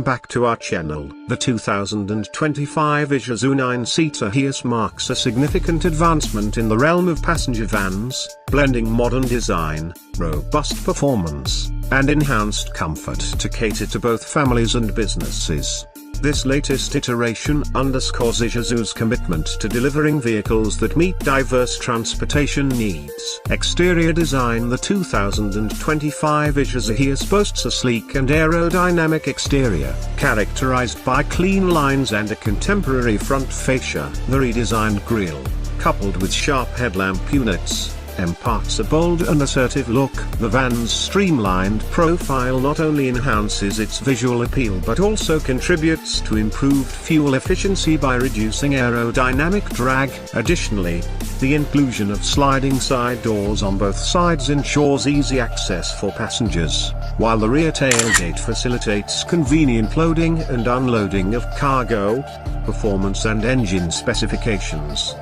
back to our channel. The 2025 Isuzu 9-seater Hiace marks a significant advancement in the realm of passenger vans, blending modern design, robust performance, and enhanced comfort to cater to both families and businesses. This latest iteration underscores Isuzu's commitment to delivering vehicles that meet diverse transportation needs. Exterior design: the 2025 Isuzu Hiace boasts a sleek and aerodynamic exterior, characterized by clean lines and a contemporary front fascia. The redesigned grille, coupled with sharp headlamp units, imparts a bold and assertive look. The van's streamlined profile not only enhances its visual appeal but also contributes to improved fuel efficiency by reducing aerodynamic drag. Additionally, the inclusion of sliding side doors on both sides ensures easy access for passengers, while the rear tailgate facilitates convenient loading and unloading of cargo. Performance and engine specifications.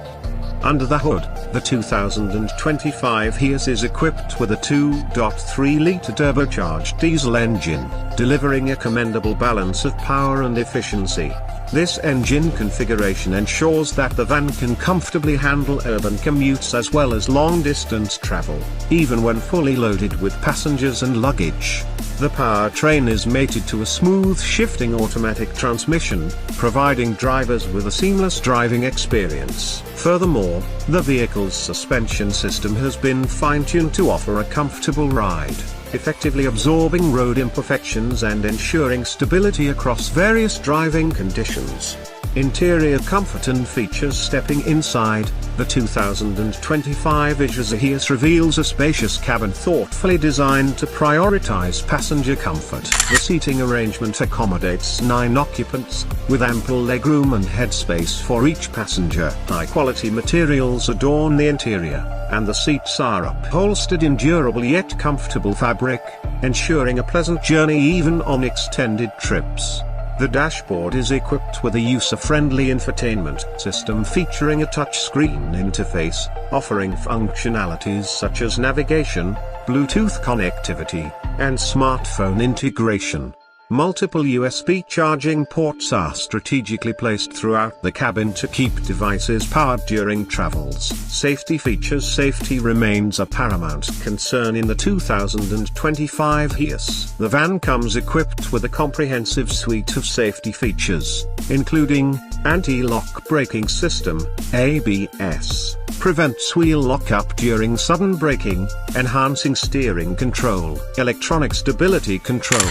Under the hood, the 2025 Hiace is equipped with a 2.3-litre turbocharged diesel engine, delivering a commendable balance of power and efficiency. This engine configuration ensures that the van can comfortably handle urban commutes as well as long-distance travel, even when fully loaded with passengers and luggage. The powertrain is mated to a smooth shifting automatic transmission, providing drivers with a seamless driving experience. Furthermore, the vehicle's suspension system has been fine-tuned to offer a comfortable ride, effectively absorbing road imperfections and ensuring stability across various driving conditions. Interior comfort and features. Stepping inside, the 2025 Isuzu Hiace reveals a spacious cabin thoughtfully designed to prioritize passenger comfort. The seating arrangement accommodates 9 occupants, with ample legroom and headspace for each passenger. High-quality materials adorn the interior, and the seats are upholstered in durable yet comfortable fabric, ensuring a pleasant journey even on extended trips. The dashboard is equipped with a user-friendly infotainment system featuring a touchscreen interface, offering functionalities such as navigation, Bluetooth connectivity, and smartphone integration. Multiple USB charging ports are strategically placed throughout the cabin to keep devices powered during travels. Safety features. Safety remains a paramount concern in the 2025 Hiace. The van comes equipped with a comprehensive suite of safety features, including anti-lock braking system, ABS, prevents wheel lock-up during sudden braking, enhancing steering control, electronic stability control,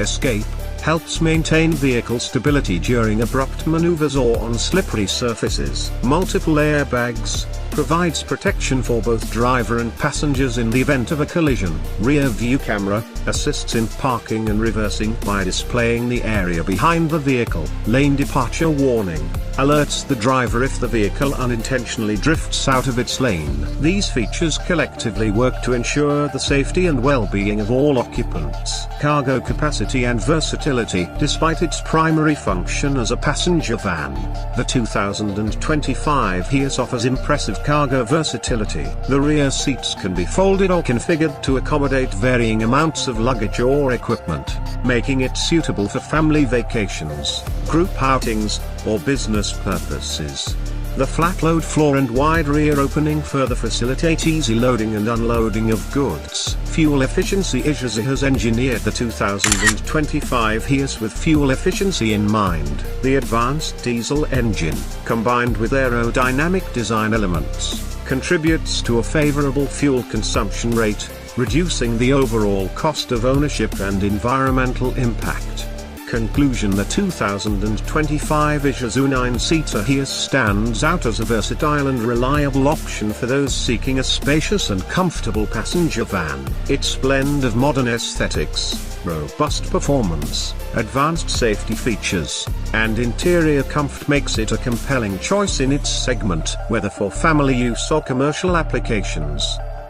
escape, helps maintain vehicle stability during abrupt maneuvers or on slippery surfaces. Multiple airbags, provides protection for both driver and passengers in the event of a collision. Rear view camera, assists in parking and reversing by displaying the area behind the vehicle. Lane departure warning, alerts the driver if the vehicle unintentionally drifts out of its lane. These features collectively work to ensure the safety and well-being of all occupants. Cargo capacity and versatility. Despite its primary function as a passenger van, the 2025 Hiace offers impressive cargo versatility. The rear seats can be folded or configured to accommodate varying amounts of luggage or equipment, making it suitable for family vacations, group outings, or business purposes. The flat load floor and wide rear opening further facilitate easy loading and unloading of goods. Fuel efficiency. Isuzu has engineered the 2025 Hiace with fuel efficiency in mind. The advanced diesel engine, combined with aerodynamic design elements, contributes to a favorable fuel consumption rate, reducing the overall cost of ownership and environmental impact. Conclusion. The 2025 Isuzu 9-seater Hiace stands out as a versatile and reliable option for those seeking a spacious and comfortable passenger van. Its blend of modern aesthetics, robust performance, advanced safety features, and interior comfort makes it a compelling choice in its segment. Whether for family use or commercial applications,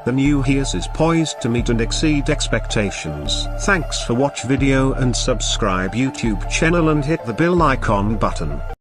the new Hiace is poised to meet and exceed expectations. Thanks for watch video and subscribe YouTube channel and hit the bell icon button.